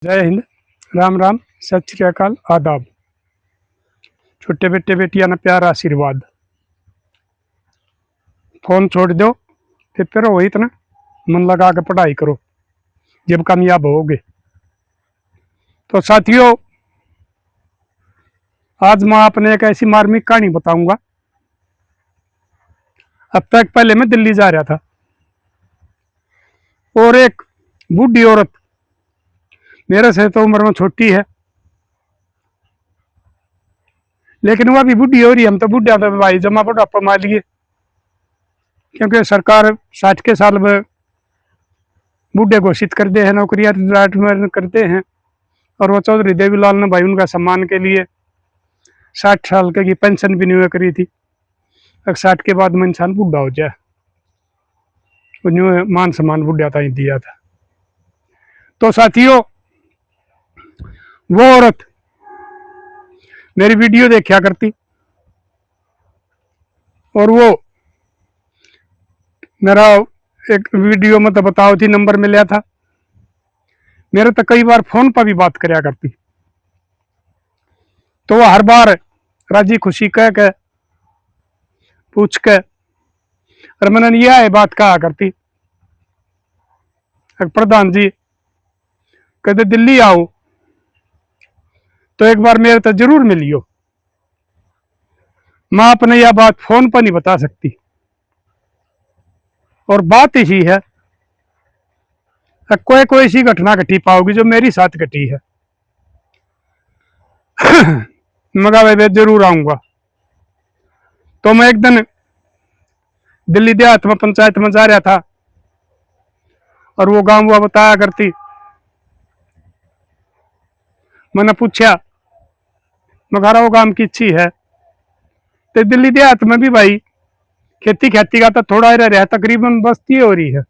जय हिंद। राम राम। सत श्री अकाल। आदाब। छोटे बेटे बेटियां ना प्यार आशीर्वाद। फोन छोड़ दो, पेपर हो इतना मन लगा के पढ़ाई करो, जब कामयाब होगे। तो साथियों, आज मैं आपने एक ऐसी मार्मिक कहानी बताऊंगा। अब तक पहले मैं दिल्ली जा रहा था और एक बूढ़ी औरत, मेरे से तो उम्र में छोटी है, लेकिन वह भी बूढ़ी हो रही। हम तो बूढ़ा था भाई, जमा बुढ़ापा मान लिए, क्योंकि सरकार 60 के साल में बूढ़े घोषित कर दे हैं, नौकरियां रिटायरमेंट करते हैं। और वो चौधरी देवीलाल ने भाई उनका सम्मान के लिए 60 साल की पेंशन भी नहीं करी थी। 60 के बाद में इंसान बूढ़ा हो जाए, उन्होंने मान सम्मान बूढ़ा था ही दिया था। तो साथियों, वो औरत मेरी वीडियो देखा करती और वो मेरा एक वीडियो में तो बताओ थी नंबर मिला था, मेरे तो कई बार फोन पर भी बात करया करती। तो वो हर बार राजी खुशी कह के पूछ के, और मैंने यह बात कहा करती, प्रधान जी कहते दिल्ली आओ तो एक बार मेरे तो जरूर मिलियो। मैं अपने यह बात फोन पर नहीं बता सकती, और बात इसी है, कोई कोई सी घटना घटी पाओगी जो मेरी साथ घटी है। मगा भाई जरूर आऊंगा। तो मैं एक दिन दिल्ली देहात में पंचायत में जा रहा था, और वो गांव वो बताया करती। मैंने पूछा, मगर वो गांव की अच्छी है। तो दिल्ली देहात में भी भाई खेती खेती का तो थोड़ा ही रह रहा है, तकरीबन बस्ती हो रही है।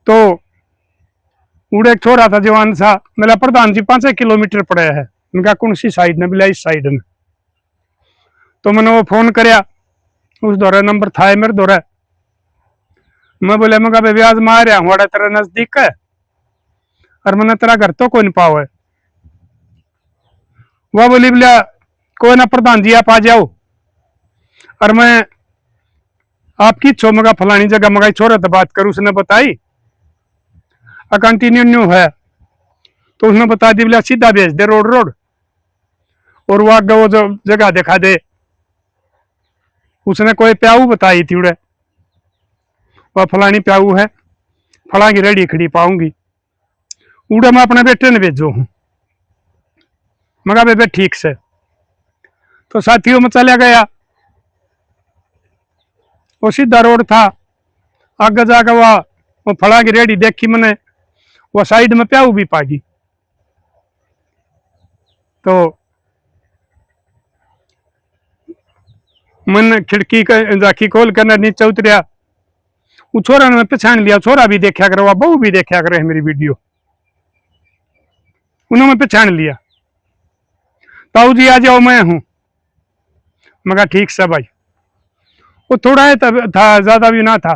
तो उड़े एक छोरा था जवान सा, मेरा प्रधान जी 5 किलोमीटर पड़े है। उनका कौन सी साइड ने बोला इस साइड में। तो मैंने वो फोन करया, उस दौरे नंबर था मेरे दौरे। मैं बोले मैं भाई ब्याज मार रहा हूँ, तेरा नजदीक है, और मैंने तेरा घर तो कोई नहीं पाओ है। वह बोली बोलिया कोई ना प्रधान जी आप आ जाओ, और मैं आपकी छो मगा फलानी जगह मगाई छोरा तो बात करूँ। उसने बताई कंटिन्यू न्यू है, तो उसने बता दी बोला सीधा भेज दे रोड रोड, और वो आगे वो जो जगह दिखा दे। उसने कोई प्याऊ बताई थी उड़े, वह फलानी प्याऊ है, फला की रेडी खड़ी पाऊंगी। उड़े मैं अपने बेटे ने भेजो हूँ। मगा बेबे ठीक से। तो साथियों में चला गया, वो सीधा रोड था। आगे जाकर वो फला की रेडी देखी मैंने, वो साइड में प्याऊ भी पागी। तो मन खिड़की राखी खोल कर नीचे उतरिया। वो छोरा ने पहचान लिया, छोरा भी देखा करे, वह बहू भी देखा करे मेरी वीडियो, उन्होंने पहचान लिया। ताऊ जी आ जाओ मैं हूं। मगर ठीक से भाई, वो थोड़ा है था, ज्यादा भी ना था,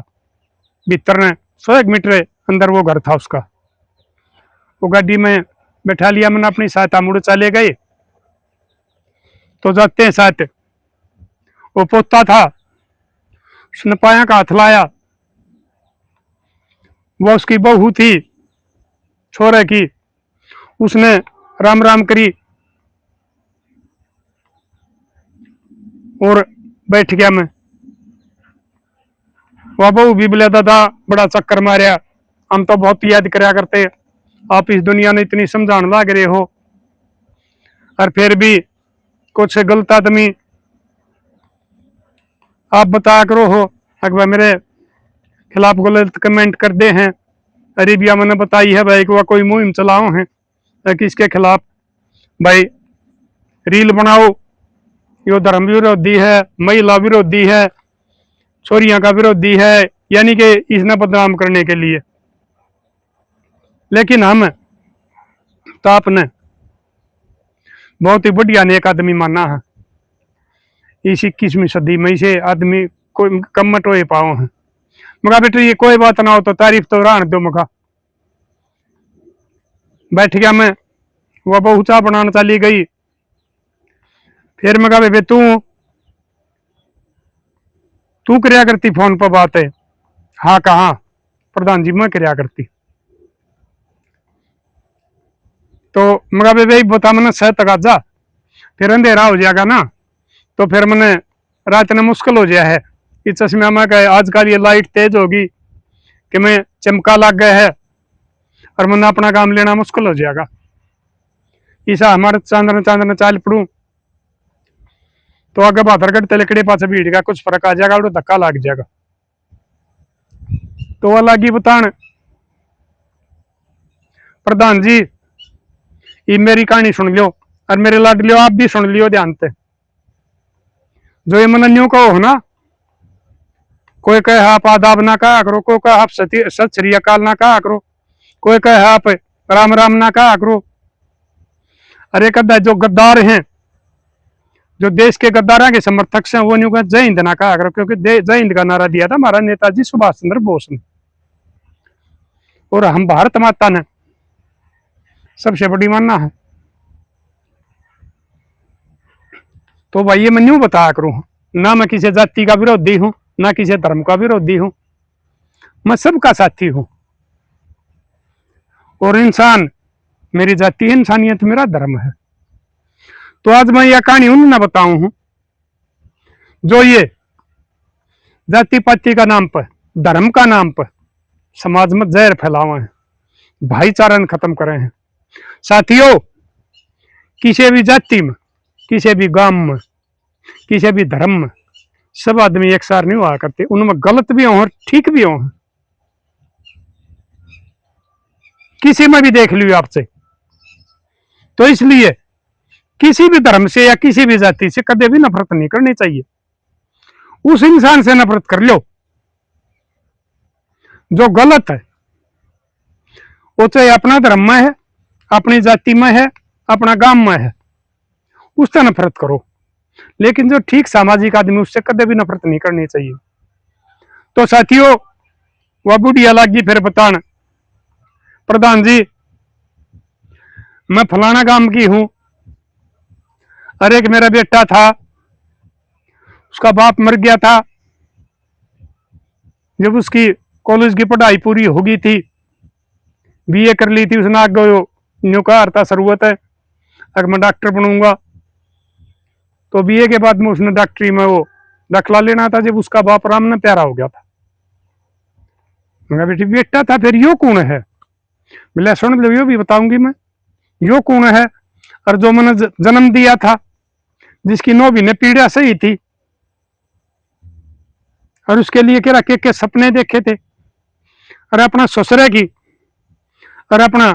भीतर ने 100 मीटर अंदर वो घर था उसका। वो गाड़ी में बैठा लिया मैंने अपनी सहायता, मुड़ चले गए। तो जाते हैं साथ, वो पोता था, उसने पाया का हाथ लाया। वो उसकी बहू थी छोरे की, उसने राम राम करी और बैठ गया मैं। वह बहू भी बोले दादा बड़ा चक्कर मारिया, हम तो बहुत याद कराया करते, आप इस दुनिया में इतनी समझाने लग रहे हो, और फिर भी कुछ गलत आदमी आप बताया करो हो, अगर मेरे खिलाफ गलत कमेंट कर दे हैं। अरेबिया मैंने बताई है भाई कि वह कोई मुहिम चलाओ है किसके खिलाफ, भाई रील बनाओ, यो धर्म विरोधी है, महिला विरोधी है, छोरियां का विरोधी है, यानी कि इसने बदनाम करने के लिए। लेकिन हम तो आपने बहुत ही बढ़िया नेक आदमी माना है। इस 21वीं सदी में इसे आदमी कोई कम मट हो पाओ है। मगा बेटे ये कोई बात ना हो तो तारीफ तो रहने दो मगा, बैठ गया मैं। वो बहू चाह बनाने चली गई। फिर मैं कहा बेबे तू तू करया करती फोन पर बात है? हाँ कहा प्रधान जी मैं करया करती। तो मैं कहा बेबे बता मैंने सह तक जा, फिर अंधेरा हो जाएगा ना, तो फिर मैंने रात ने मुश्किल हो गया है। इस चश्मे में कहे आजकल ये लाइट तेज होगी कि मैं चमका लग गया है और मैंने अपना काम लेना मुश्किल हो जाएगा। ईसा हमारे चांदन चांदन चाल पड़ू तो आगे बाथरगढ़ तिलकड़े पास भीड़ गया, कुछ फर्क आ जाएगा और धक्का लग जाएगा। तो वह लगी बतान प्रधान जी ये मेरी कहानी सुन लियो और मेरे लाड लियो, आप भी सुन लियो ध्यान से। जो ये मन न्यू कहो ना, कोई कहे आप आदाब ना कहा करो, कोई कहे आप सत श्री अकाल ना कहा करो, कोई कहे आप राम राम ना कहा करो। अरे कदा जो गद्दार हैं, जो देश के गद्दारों के समर्थक हैं, वो न्यू जय हिंद ना कहा करो, क्योंकि जय हिंद का नारा दिया था हमारा नेताजी सुभाष चंद्र बोस ने, और हम भारत माता ने सबसे बड़ी मानना है। तो भाई ये मैं न्यू बताया करूं, ना मैं किसी जाति का विरोधी हूं, ना किसी धर्म का विरोधी हूं, मैं सबका साथी हूं। और इंसान मेरी जाति, इंसानियत मेरा धर्म है। तो आज मैं यह कहानी उन्हें बताऊं हूं जो ये जाति पाति का नाम पर, धर्म का नाम पर समाज में जहर फैलावे हैं, भाईचारा खत्म करे हैं। साथियों, किसी भी जाति में, किसी भी गांव में, किसी भी धर्म में सब आदमी एक सार नहीं हुआ करते, उनमें गलत भी हो ठीक भी हो, किसी में भी देख लियो आपसे। तो इसलिए किसी भी धर्म से या किसी भी जाति से कभी भी नफरत नहीं करनी चाहिए। उस इंसान से नफरत कर लो जो गलत है, वो चाहे अपना धर्म में है, अपनी जाति में है, अपना गांव में है, उससे नफरत करो। लेकिन जो ठीक सामाजिक आदमी, उससे कभी भी नफरत नहीं करनी चाहिए। तो साथियों, वह बुढ़िया लागी फिर बताना प्रधान जी मैं फलाना गांव की हूं, अरे एक मेरा बेटा था, उसका बाप मर गया था, जब उसकी कॉलेज की पढ़ाई पूरी हो गई थी, बीए कर ली थी उसने, आगे न्यू कहा था जरूरत है अगर मैं डॉक्टर बनूंगा, तो बीए के बाद में उसने डॉक्टरी में वो दाखिला लेना था, जब उसका बाप राम ने प्यारा हो गया था। मैं बेटी बेटा था, फिर यो कौन है? बोले सुन लो, यो भी बताऊंगी मैं, यो कौन है? और जो मैंने जन्म दिया था, जिसकी 9 महीने पीड़ा सही थी, और उसके लिए क्या के सपने देखे थे, और अपना ससुरे की और अपना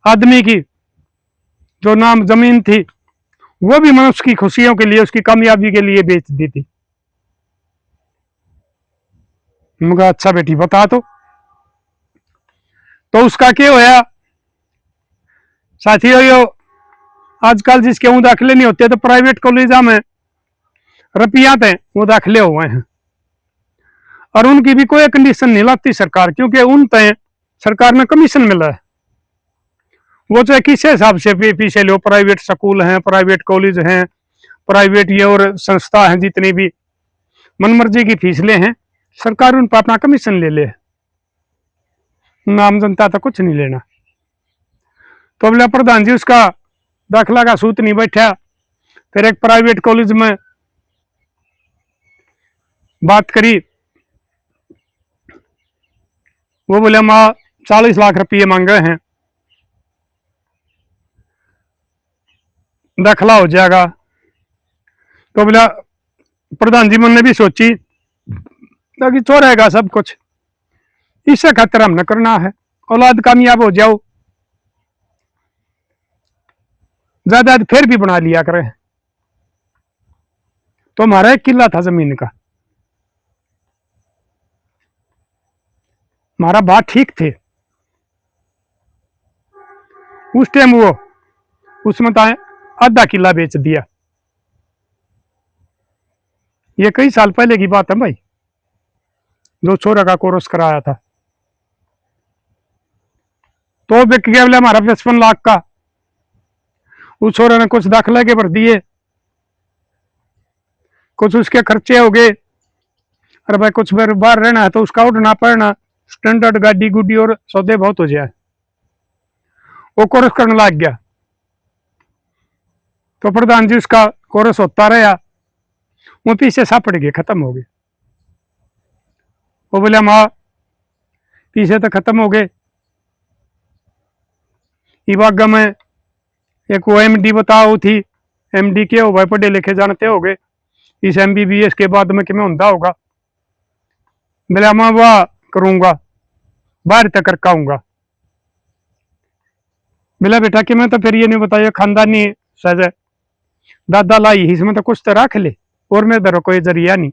आदमी की जो नाम जमीन थी, वो भी मैंने उसकी खुशियों के लिए, उसकी कामयाबी के लिए बेच दी थी। मुझे अच्छा बेटी बता तो उसका क्या होया? साथियों, यो आजकल जिसके ऊँ दाखिले नहीं होते, तो प्राइवेट कॉलेज में रुपया थे वो दाखिले हुए हैं, और उनकी भी कोई कंडीशन नहीं लाती सरकार, क्योंकि उन तय सरकार ने कमीशन मिला है। वो चाहे किस हिसाब से पीछे लो, प्राइवेट स्कूल हैं, प्राइवेट कॉलेज हैं, प्राइवेट ये और संस्था हैं, जितनी भी मनमर्जी की फीस ले हैं, सरकार उन पर अपना कमीशन ले ले, आम जनता तो कुछ नहीं लेना। तो बोले प्रधान जी उसका दाखिला का सूत नहीं बैठा। फिर एक प्राइवेट कॉलेज में बात करी, वो बोले माँ 40 लाख रुपये मांगे हैं, दाखिला हो जाएगा। तो बोला प्रधान जी मैंने भी सोची कि चोरेगा सब कुछ, इससे खातिर हम न करना है, औलाद कामयाब हो जाओ, ज्यादा फिर भी बना लिया करे। तो हमारा एक किला था जमीन का, हमारा बात ठीक थे उस टाइम, वो उसमें तो आधा किला बेच दिया। ये कई साल पहले की बात है भाई, जो छोरा का कोर्स कराया था। तो बिक गया बोले हमारा 55 लाख का। उस छोरे ने कुछ दाखिला के भर दिए, कुछ उसके खर्चे हो गए। अरे भाई कुछ बाहर रहना है तो उसका उठना पड़ना, स्टैंडर्ड गाड़ी गुड्डी और सौदे बहुत हो जाए। वो कोर्स करने लग गया, तो प्रधान जी उसका कोर्स होता रहा, वो पीछे सापड़ गए, खत्म हो गए। वो बोले माँ पीछे तो खत्म हो गए। इवागा में एक वो एमडी बताओ थी, एमडी के हो भाई पढ़े लिखे जानते हो गए, इस एमबीबीएस के बाद में कि मैं होंदा होगा। बोले मैं वाह करूंगा, बाहर तक करके आऊंगा। बोला बेटा कि मैं तो फिर ये नहीं बताया खानदानी सज दादा लाई इसमें तो कुछ तो रख ले, और मेरे दरो कोई जरिया नहीं।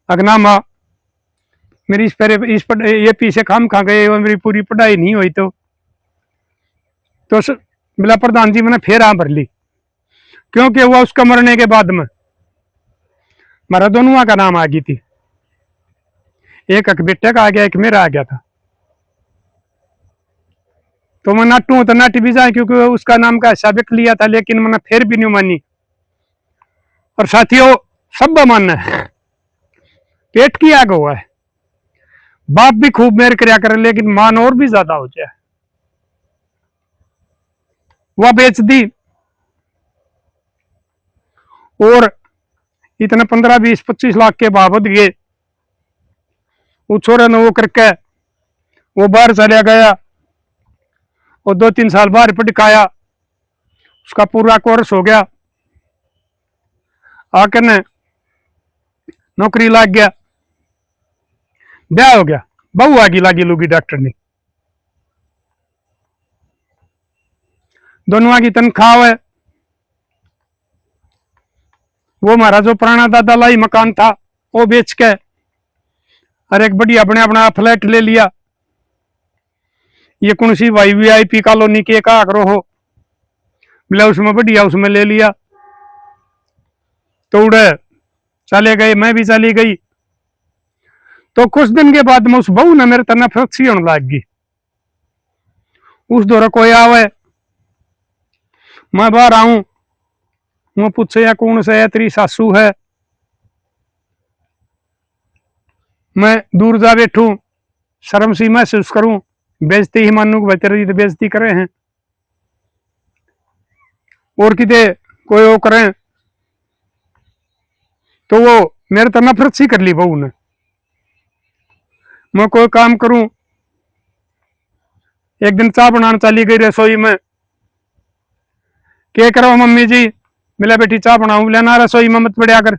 अगना माँ मेरी ये पीछे खाम खा गए, मेरी पूरी पढ़ाई नहीं हुई तो बोला प्रधान जी मैंने फिर भर ली, क्योंकि वो उसका मरने के बाद में मारा दोनों का नाम आ गई थी, एक बेटे का आ गया, एक मेरा आ गया था। तो मैं नाटू तो नाटी भी जाए, क्योंकि उसका नाम का हिस्सा बिक लिया था, लेकिन मैंने फिर भी नहीं मानी। और साथियों सब मानना है, पेट की आग हुआ है, बाप भी खूब मेहर कराया करे, लेकिन मान और भी ज्यादा हो जाए। वह बेच दी और इतने 15 20 25 लाख के भाव बढ़ गए। वो छोरे ने वो करके वो बाहर चला गया और 2-3 साल बाहर पढ़ाया, उसका पूरा कोर्स हो गया, आकर ने नौकरी लग गया, ब्याह हो गया, बहू आगी लागी लूगी डॉक्टर ने, दोनों की तनख्वाह है। वो हमारा जो पुराना दादा लाई मकान था वो बेच के और एक बढ़िया अपने अपना फ्लैट ले लिया। ये कौन सी भाई वीआईपी कॉलोनी के का करो हो, बोला उसमें बढ़िया उसमें ले लिया। तो उड़े चले गए, मैं भी चली गई। तो कुछ दिन के बाद में उस बहू ने मेरे तरह नफरत सी होने लग गई। उस दौरा कोई आवे, मैं बाहर आऊं, वो पूछे या कौन से है, तेरी सासू है। मैं दूर जा बैठू, शर्म सी महसूस करूं, बेइज्जती ही मानू कि भाई तेरी तो बेइज्जती करे हैं, और किते कोई वो करें। तो वो मेरे तो नफरत सी कर ली बहू ने। मैं कोई काम करूं, एक दिन चाय बनाने चली गई रसोई में, क्या करो मम्मी जी, मिला बेटी चाय बनाऊ, बोला ना रसोई में मत पड़ा कर,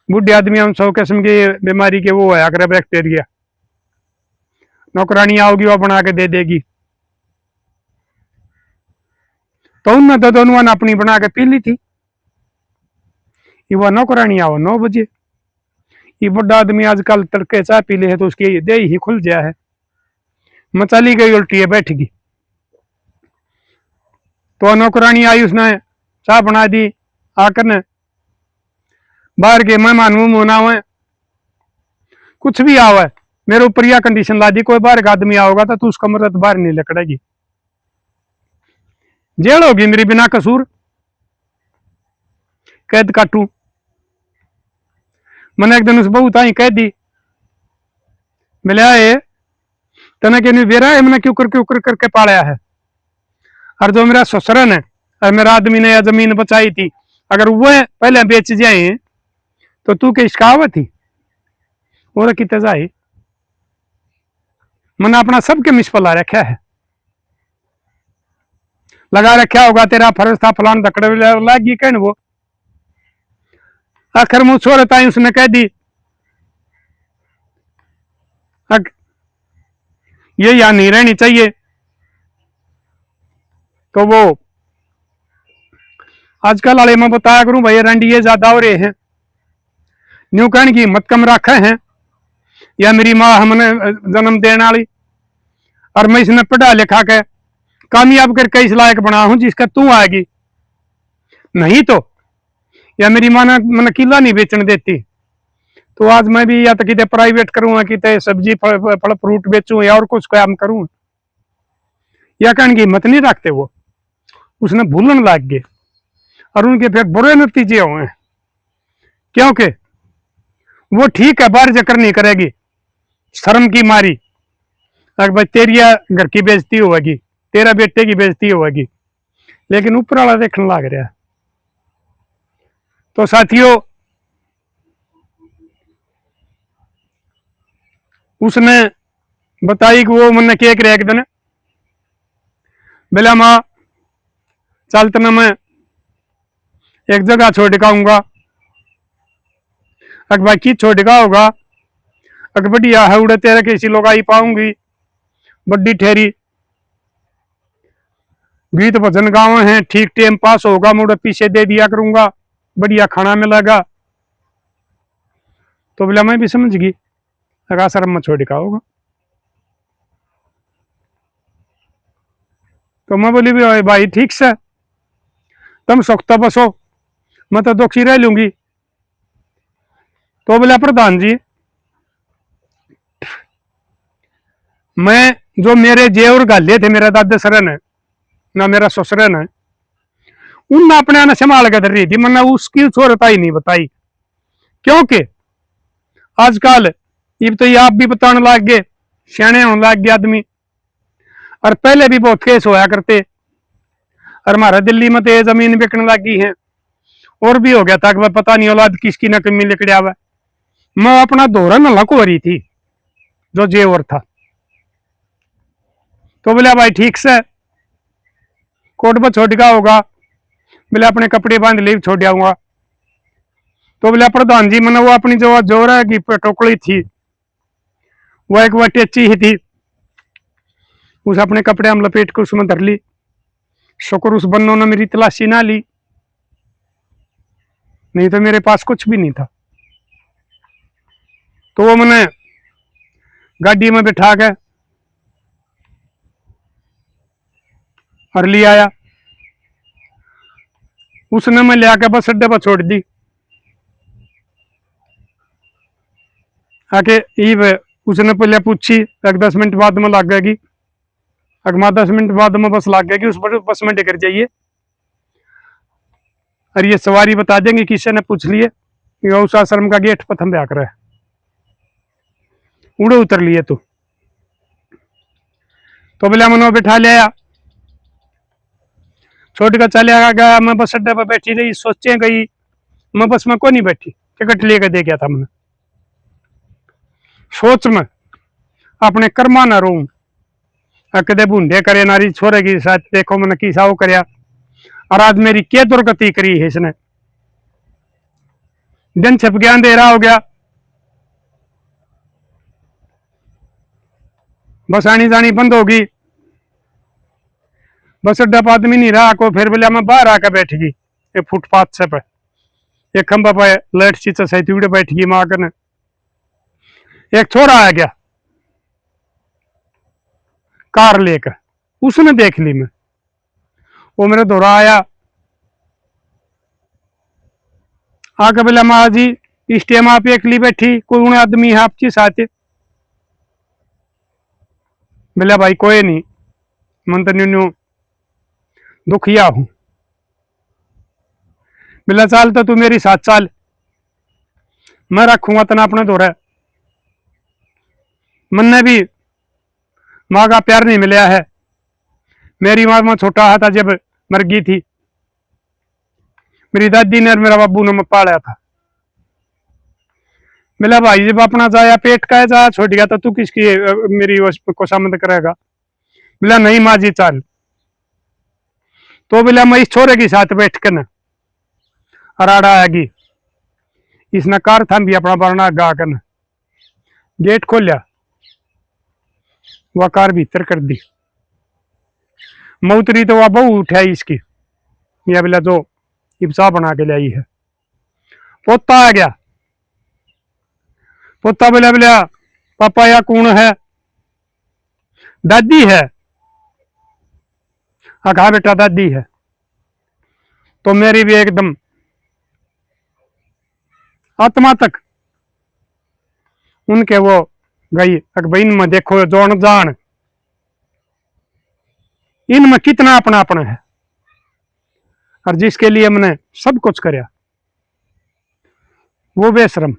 बुढ़े आदमी हम 100 किस्म की बीमारी के वो होया करे बैक्टीरिया, नौकरानी आओगी वो बना के दे देगी। तो उनने तो दोनों ने अपनी बना के पी ली थी। ये वह नौकरानी आओ 9 बजे, ये बड़ा आदमी आजकल तड़के चाय पी ले है तो उसकी दे ही खुल गया है। मैं चली गई उल्टी है बैठ गई, तो नौकरानी आई, उसने चाय बना दी, आकर ने बाहर के मेहमान मुंह ना हुए, कुछ भी आवे मेरे ऊपर यह कंडीशन ला दी, कोई बाहर का आदमी आओगा तो तू उसका मदद बाहर नहीं लकड़ेगी, जेल होगी मेरी बिना कसूर, कैद काटू। मैंने एक दिन उस बहू ताई कह दी, मिले आए तना के नहीं बेरा है, मैंने क्यों करके पाया है, और जो मेरा ससुरन है और मेरा आदमी ने यह जमीन बचाई थी, अगर वह पहले बेच जाए तो तू के शिकावत थी वो कितने जाए। मैंने अपना सबके मिसपला रखा है, लगा रखा होगा तेरा फर्ज था फलान दकड़े लागी कहन वो। आखिर मुँह छोड़ ताई उसने कह दी ये यहाँ नहीं रहनी चाहिए। तो वो आजकल वाले मैं बताया करूं भाई रंडिये ज्यादा हो रहे हैं, न्यू कहने की हिम्मत कम रखे हैं, या मेरी माँ हमने जन्म देने वाली और मैं इसने पढ़ा लिखा के कामयाब करके इस लायक बना हूं जिसका तू आएगी, नहीं तो या मेरी माँ ने मैंने किला नहीं बेचने देती तो आज मैं भी या तो कितने प्राइवेट करूँ, कितने सब्जी फल फ्रूट बेचूं या और कुछ काम करूं, या कहने की हिम्मत नहीं रखते वो। उसने भूलन लग गए और उनके फिर बुरे नतीजे हुए, क्योंकि वो ठीक है बाहर जाकर नहीं करेगी शर्म की मारी, अगर भाई तेरी घर की बेइज्जती होगी, तेरा बेटे की बेइज्जती होगी, लेकिन ऊपर वाला देखने लग रहा है। तो साथियों, उसने बताई कि वो मैंने क्या करे एक दिन, बोला माँ चल तना मैं एक जगह छोड़ के आऊंगा। अगर भाई की छोड़ का होगा, अगर बढ़िया है उड़े तेरे किसी लोग आई पाऊंगी, बड्डी ठहरी गीत भजन गाँव है, ठीक टाइम पास होगा, मुड़े पीछे दे दिया करूंगा, बढ़िया खाना मिलेगा। तो बोला मैं भी समझ गई, अगर आश्रम में छोड़ का होगा। तो मैं बोली भी भाई ठीक से तुम सुखता बसो, मैं तो दुखी रह लूंगी। तो बोला प्रधान जी, मैं जो मेरे जेवर गाले थे मेरा दादा सर ने ना मेरा ससुर ने, उन अपने ने संभाल के धर रही थी, मैंने उसकी जरूरत ही नहीं बताई। क्योंकि आजकल ये तो ये आप भी बताने लग गए, सियाने होने लग गए आदमी, और पहले भी बहुत केस होया करते। और हमारा दिल्ली में तो ये जमीन बिकने लगी है, और भी हो गया था कि पता नहीं औलाद किसकी न कमी लिकड़ा हुआ। मैं अपना दोहरा न लको रही थी जो जेवर था। तो बोला भाई ठीक से कोट पर छोड़ का होगा, बोले अपने कपड़े बांध ले छोड़ आऊंगा। तो बोले प्रधान जी, मैंने वो अपनी जो जोर है की टोकड़ी थी वो एक बार टेची ही थी, उस अपने कपड़े हम लपेट के उसमें धर ली। शुक्र उस बन्नों ने मेरी तलाशी ना ली, नहीं तो मेरे पास कुछ भी नहीं था। तो वो मैंने गाड़ी में बिठा के और ले आया, उसने मैं ले आके बस अड्डे पर छोड़ दी। आके ईब उसने पहले पूछी एक 10 मिनट बाद में लग गएगी, अगमा 10 मिनट बाद में बस लग गएगी, उस पर बस में टिकर जाइए और ये सवारी बता देंगे। किसी ने पूछ लिए उस आश्रम का गेट पर थम कर उड़े उतर लिए। तो बोला मनो बिठा लिया, छोड़ कर चले गया। मैं बस अड्डे पर बैठी रही, सोचे गई, मैं बस में को नहीं बैठी, टिकट लेकर दे गया था मैंने। सोच में अपने कर्मा न रू, कदे बूंदे करे नारी छोरे की साथ, देखो मैंने किसा वो करया, और आज मेरी क्या दुर्गति करी है इसने। दिन छिप गया, अंधेरा हो गया, बस आनी जानी बंद होगी, बस अड्डा पर आदमी नहीं रहा को। फिर बोला मैं बाहर आकर बैठ गई एक फुटपाथ से पे, एक खंबा पे लाइट चीचा सही उड़े बैठ गई माँ कने। एक छोरा आ गया कार लेकर, उसने देख ली मैं, वो मेरे दोहरा आया, आके बोला माँ जी इस टाइम आप अकेली बैठी, कोई उन्हें आदमी है आपके साथ? बोला भाई कोई नहीं, मन तो न्यू दुखिया हूं। बोला चाल तो तू मेरी साथ चाल, मैं रखूंगा तना अपने दोहरा। मन्ने भी माँ का प्यार नहीं मिला है, मेरी माँ छोटा था जब मर गई थी, मेरी दादी ने और मेरा बाबू ने पाला था। मिला भाई जब अपना जाया पेट का जा छोड़ गया तो तू किसकी मेरी को शामिल करेगा? बोला नहीं माँ जी चाल। तो बोला मैं इस छोरे के साथ बैठ कर न अराड़ा आएगी, इसने कार था भी अपना बरना गा कर न गेट खोलिया, वह कार भीतर कर दी। मऊतरी तो वह बहु उठाई इसकी, या बोला जो इब्सा बना के लाई है। पोता आ गया, पोता बोला बोला पापा या कौन है? दादी है। कहा बेटा दादी है। तो मेरी भी एकदम आत्मा तक उनके वो गई भाई इनमें देखो जोन जान, इनमें कितना अपनापन है, और जिसके लिए हमने सब कुछ करया वो बेशरम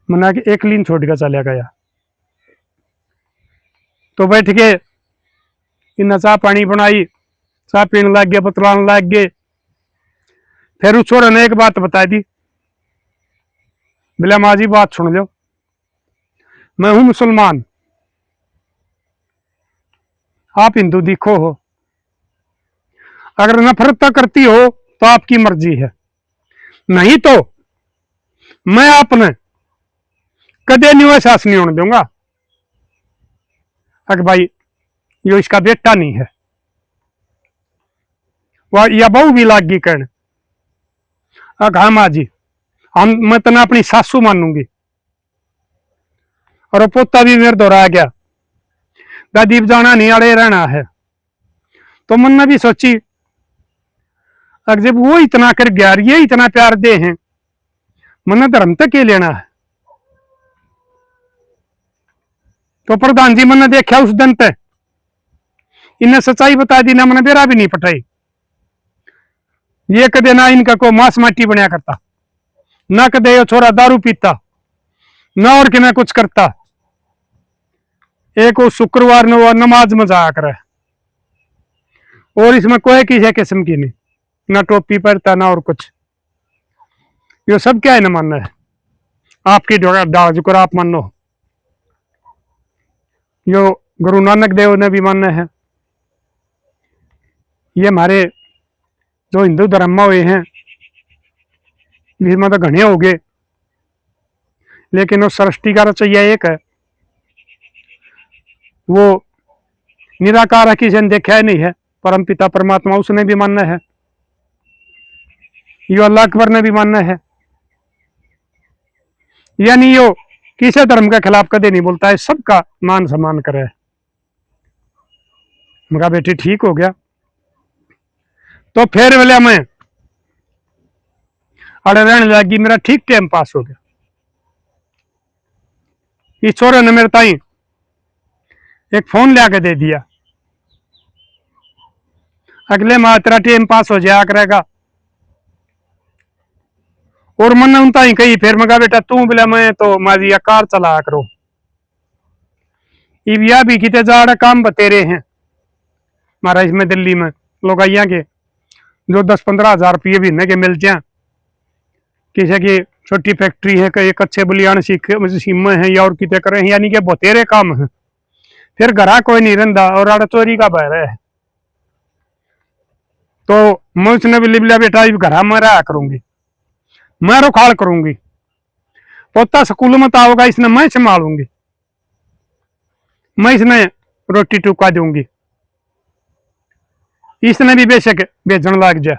मना के एक लीन छोड़ कर चला गया। तो बैठ के इन चाह पानी बनाई, चाह पीने लग गए, बतलाने लग गए। फिर उस छोरे ने एक बात बता दी, बोला माँ जी बात सुन लो, मैं हूं मुसलमान, आप हिंदू दिखो हो, अगर नफरत करती हो तो आपकी मर्जी है, नहीं तो मैं आपने कदे नहीं एहसास नहीं होने दूंगा। अगर भाई यो इसका बेटा नहीं है, वह या बहू भी लागी कहने, हाँ माँ जी मैं तना अपनी सासू मानूंगी, और पोता भी मेरे दोहरा गया, दादीप जाना नहीं अड़े रहना है। तो मन ने भी सोची अगर जब वो इतना कर गया, ये इतना प्यार दे हैं, मन धर्म तक के लेना है। तो प्रधान जी मन ने देखा उस दिन तक, इन्हें सच्चाई बता दी ना, मैंने बेरा भी नहीं पटाई। ये कदे ना इनका को मांस माटी बनया करता, ना कदे ये छोरा दारू पीता, ना और कि कुछ करता। एक वो शुक्रवार ने वो नमाज में जाया करे, और इसमें कोई किसी किस्म की नहीं, ना टोपी पहनता ना और कुछ। ये सब क्या है ना मानना है, आपकी जुकर आप मानो। यो गुरु नानक देव ने भी मानना है। ये हमारे जो हिंदू धर्म में हुए हैं इसमें तो घने हो गए, लेकिन वो सृष्टि का रचैया एक है, वो निराकार है, किसी ने देखा ही नहीं है, परम पिता परमात्मा उसने भी मानना है, यो अल्लाह अकबर ने भी मानना है। यानी यो किसी धर्म के खिलाफ कदे नहीं बोलता है, सबका मान सम्मान करे। मगा बेटी ठीक हो गया। तो फिर बोले मैं अड़े रहने लगी, मेरा ठीक टाइम पास हो गया। इस छोरे ने मेरे ताई एक फोन लिया के दे दिया, अगले माह तेरा टाइम पास हो जाया करेगा। और मन उनता ही कही, फिर मगा बेटा तू बोला मैं तो माजी कार चला करो, या भी किते जाड़ काम बतेरे हैं महाराज इसमें दिल्ली में लोग आइया के जो 10-15 हज़ार रुपये महीने के मिलते हैं। किसी की छोटी फैक्ट्री है, कई कच्चे बलियान सीम है या और किते करे, यानी कि बतेरे काम है। फिर घरा कोई नहीं रहा और आड़ा चोरी का बह रहा है। तो मैं उसने भी लिबला बेटा घरा में रहा करूंगी, मैं रुखाड़ करूंगी, पोता स्कूल में तो आओगा इसने मैं संभालूंगी, मैं इसने रोटी टुका दूंगी, इसने भी बेशक भेजन लग जाए,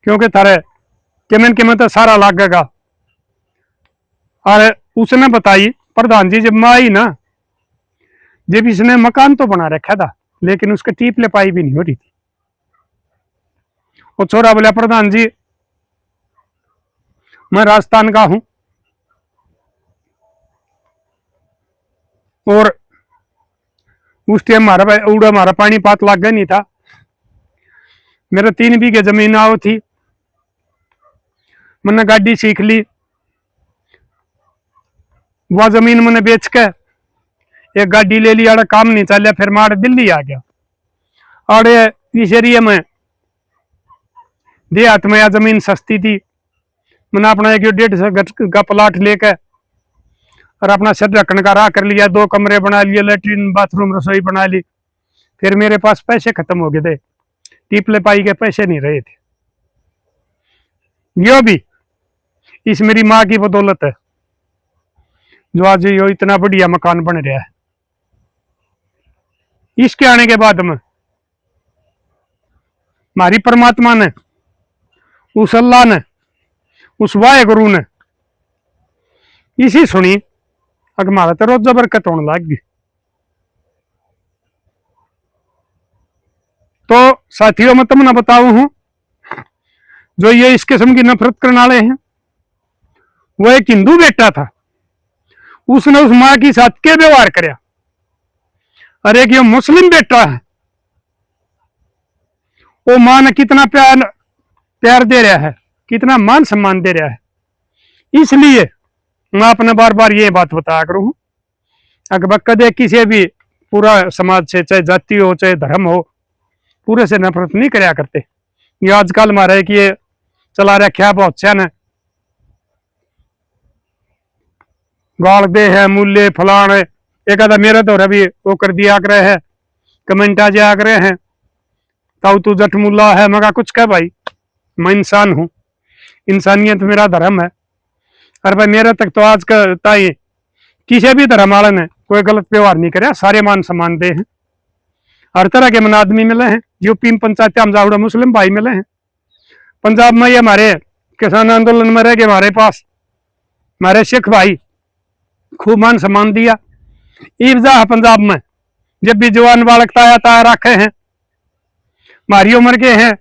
क्योंकि थारे के में तो सारा लगेगा। और उसने बताई प्रधान जी जब मैं आई ना, जब इसने मकान तो बना रखा था लेकिन उसके टीप लिपाई भी नहीं हो रही थी। वो छोरा बोला प्रधान जी मैं राजस्थान का हूं, और उस टाइम हमारा पानी पात लग गया नहीं था, मेरे 3 बीघे जमीन आओ थी, मैंने गाड़ी सीख ली, वह जमीन मैंने बेच के एक गाड़ी ले ली, अरे काम नहीं चलिया, फिर मैं दिल्ली आ गया। और इस एरिए में देहात में या जमीन सस्ती थी, मैंने अपना 1-1.5 गज का प्लाट लेकर और अपना सर रखने का राह कर लिया, 2 कमरे बना लिए, लेटरिन बाथरूम रसोई बना ली। फिर मेरे पास पैसे खत्म हो गए थे, टिप लिपाई के पैसे नहीं रहे थे। यो भी इस मेरी माँ की बदौलत है जो आज यो इतना बढ़िया मकान बन रहा है। इसके आने के बाद में हमारी परमात्मा ने, उस अल्लाह ने, उस वाहेगुरु ने इसी सुनी, अगर हमारा तो रोजा बरकत होने लग गई। तो साथियों मैं तुमने बताऊ हूं, जो ये इस किस्म की नफरत करने वाले हैं वो एक हिंदू बेटा था, उसने उस माँ की साथ के व्यवहार करया। अरे एक ये मुस्लिम बेटा है, वो माँ ने कितना प्यार प्यार दे रहा है, कितना मान सम्मान दे रहा है। इसलिए मैं अपने बार बार ये बात बताया करूं, अगर कदे किसी भी पूरा समाज से, चाहे जाति हो चाहे धर्म हो, पूरे से नफरत नहीं करया करते। ये आजकल हमारे कि ये चला रखा बहुत से ने, गाल दे है, मूल्य फलान है, एक आधा मेरे तो भी वो कर दिया करे है, कमेंट आ जाया करे हैं, ताऊ तू जट मुल्ला है। मगा कुछ कह भाई, मैं इंसान हूं, इंसानियत मेरा धर्म है। और भाई मेरे तक तो आज का ताई किसी भी धर्म वाले ने कोई गलत व्यवहार नहीं करे, सारे मान सम्मान दे हैं। हर तरह के मन आदमी मिले हैं, यूपी में पंचायत हम जाऊड़ा मुस्लिम भाई मिले हैं, पंजाब में ये हमारे किसान आंदोलन में रह गए हमारे पास हमारे सिख भाई, खूब मान सम्मान दिया। ईर्जा है पंजाब में, जब भी जवान बालक ताया ताया रखे हैं, हमारी उम्र के हैं,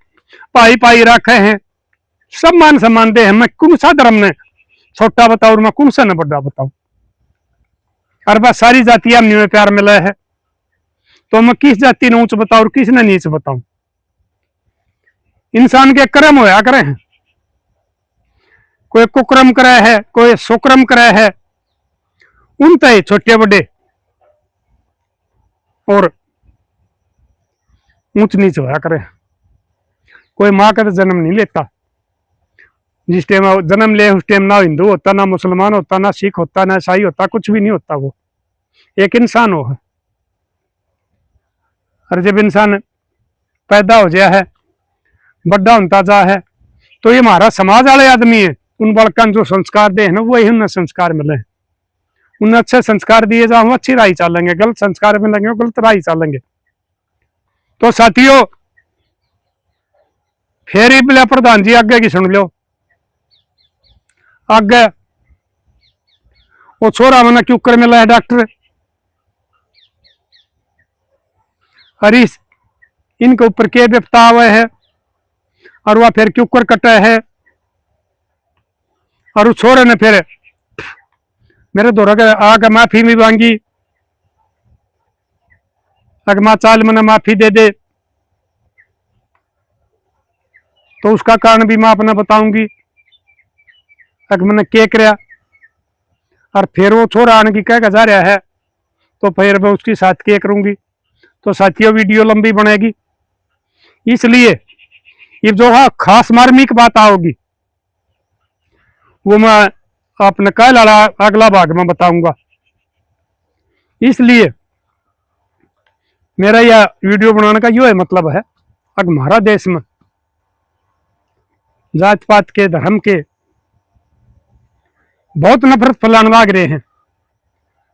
भाई भाई रखे हैं, सब मान सम्मान दे हैं। मैं कौन सा धर्म ने छोटा बताऊं और मैं कौन सा न बड़ा बताऊं। और बस सारी जातियां में प्यार मिला है, तो मैं किस जाति ने ऊंच बताऊं और किस ने नीच बताऊं। इंसान के कर्म होया करे हैं, कोई कुक्रम करे है, कोई सुक्रम करे है, उन तय छोटे बड़े और ऊंच नीच होया करे। कोई माँ का तो जन्म नहीं लेता, जिस टाइम जन्म ले उस टाइम ना हिंदू होता, ना मुसलमान होता, ना सिख होता, ना ईसाई होता, कुछ भी नहीं होता। वो एक इंसान हो है। और जब इंसान पैदा हो जाया है, बड़ा होता जा है, तो ये हमारा समाज वाले आदमी है, उन बालक जो संस्कार दे है ना, वही उन्हें संस्कार मिले हैं। उन्हें अच्छे संस्कार दिए जाओ, अच्छी राह चलेंगे, गलत संस्कार मिलेंगे गलत राह चलेंगे। तो साथियों, फिर ही बोले प्रधान जी आगे की सुन लो। आगे वो छोरा मैंने क्यों कर मिला है डॉक्टर हरीश, इनके ऊपर के विपता हुए है, और वह फिर क्यों कर कटा है। और उस छोरे ने फिर मेरे दौरा आगे माफी भी मांगी, अगर माँ चाल मैंने माफी दे दे, तो उसका कारण भी मैं अपना बताऊंगी अगर मैंने के कराया। और फिर वो छोरा आने की कह जा रहा है, तो फिर मैं उसकी साथ के करूंगी। तो साथियों, वीडियो लंबी बनेगी, इसलिए ये जो है खास मार्मिक बात आओगी वो मैं अपने कल अगला भाग में बताऊंगा। इसलिए मेरा यह वीडियो बनाने का यो है मतलब है, अगर हमारा देश में जात पात के धर्म के बहुत नफरत फैलाने लग रहे हैं,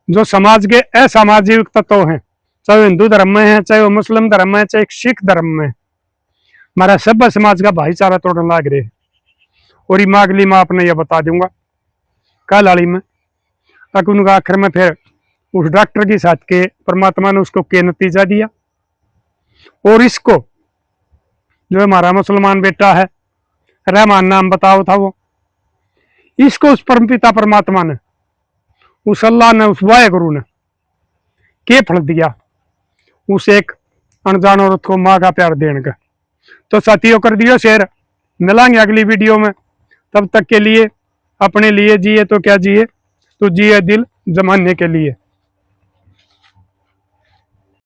जो समाज के असामाजिक तत्व हैं, चाहे वो हिंदू धर्म में है, चाहे वो मुस्लिम धर्म में है, चाहे सिख धर्म में, हमारा सभ्य समाज का भाईचारा तोड़ने लग रहे हैं। और ये मागली मैं आपने यह बता दूंगा कल आली में। उनका आखिर में फिर उस डॉक्टर के साथ के परमात्मा ने उसको के नतीजा दिया। और इसको जो हमारा मुसलमान बेटा है, रहमान नाम बताओ था, वो इसको उस परमपिता परमात्मा ने, उस अल्लाह ने, उस वाहे गुरु ने के फल दिया, उस एक अनजान औरत को माँ का प्यार देने का। तो साथियों, कर दियो शेयर, मिलांगे अगली वीडियो में। तब तक के लिए अपने लिए जिए तो क्या जिए, तो जिए दिल जमाने के लिए।